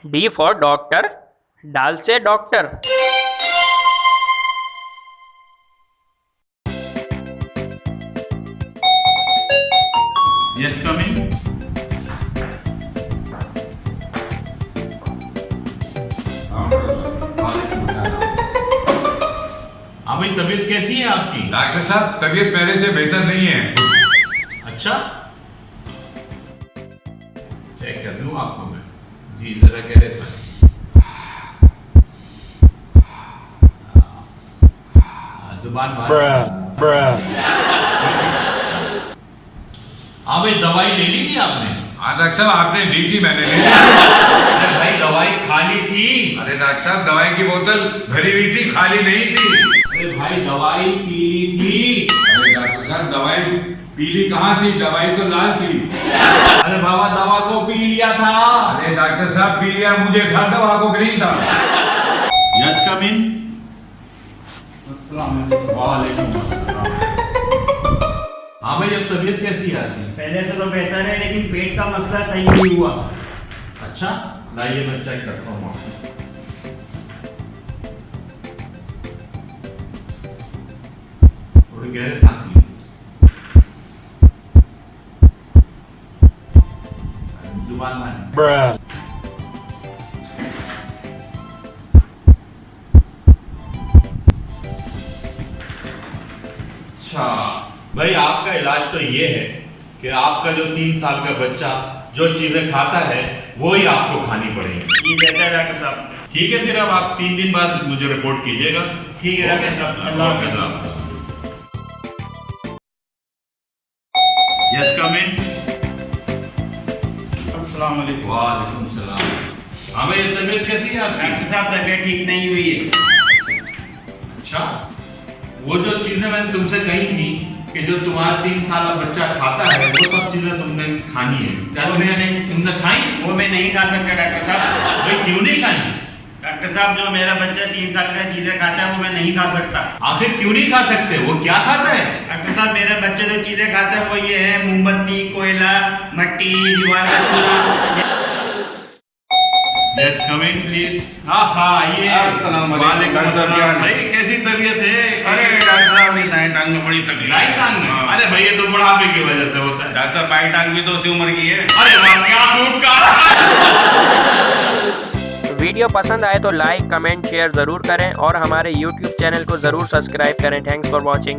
D for doctor, डाल से doctor. Yes, come in. हाँ भाई, तबीयत कैसी है आपकी? डॉक्टर साहब, तबीयत पहले से बेहतर नहीं है। अच्छा, चेक कर लूँ आपको मैं। जी जरा कह रहे थे। जुबान बाहर। हाँ भाई, दवाई ले ली थी आपने? हाँ डॉक्टर साहब, आपने दी थी, मैंने ली। अरे भाई, दवाई खाली थी। अरे डॉक्टर साहब, दवाई की बोतल भरी हुई थी, खाली नहीं थी। अरे भाई, दवाई पीली थी। अरे डॉक्टर साहब, दवाई पीली कहाँ थी? दवाई तो लाल थी। अरे बाबा, दवा को पी लिया था। अरे डॉक्टर साहब, पी लिया मुझे था, दवा को नहीं था। यस, कम इन। वालेकुम अस्सलाम। हाँ भाई, अब तबीयत कैसी है आपकी? पहले से तो बेहतर है, लेकिन पेट का मसला सही नहीं हुआ। अच्छा, लाइए मैं चेक करता हूँ आपको। थोड़ी गहरे सांस लीजिए। जुबान माने। अच्छा भाई, आपका इलाज तो ये है कि आपका जो 3 साल का बच्चा जो चीजें खाता है वो ही आपको खानी पड़ेगी। ये बेहतर है डॉक्टर साहब। ठीक है, फिर अब आप 3 दिन बाद मुझे रिपोर्ट कीजिएगा। ठीक है डॉक्टर साहब, अल्लाह हाफ़िज़। यस, कम इन। अस्सलाम वालेकुम। वालेकुम सलाम। हाँ भाई, तबीयत कैसी है आपकी? डॉक्टर साहब, तबीयत ठीक नहीं हुई है। अच्छा, वो जो चीजें मैंने तुमसे कही थी कि जो तुम्हारा 3 साल का बच्चा खाता है वो सब चीजें तुमने खानी है, क्या तुमने खाई? वो मैं नहीं खा सकता डॉक्टर साहब। भाई क्यों नहीं खाई? डॉक्टर साहब, जो मेरा बच्चा 3 साल का चीजें खाता है वो मैं नहीं खा सकता। आखिर क्यों नहीं खा सकते? वो क्या खाता है? डॉक्टर साहब, मेरे बच्चे जो चीजें खाता है वो ये है: मोमबत्ती, कोयला, मट्टी, दीवार का चूना। Yes, come in please. हाँ हाँ, आइए। अस्सलाम वालेकुम। वालेकुम अस्सलाम। भाई कैसी तबीयत है? अरे डॉक्टर साहब, मेरी दाएं टांग में बड़ी तकलीफ राइट टांग में? हाँ। अरे भाई, ये तो बुढ़ापे की वजह से होता है। डॉक्टर साहब, बाएं टांग भी तो उसी उम्र की है। अरे वाह, क्या झूठ कहा। वीडियो पसंद आए तो लाइक, कमेंट, शेयर ज़रूर करें और हमारे YouTube चैनल को ज़रूर सब्सक्राइब करें। Thanks for watching.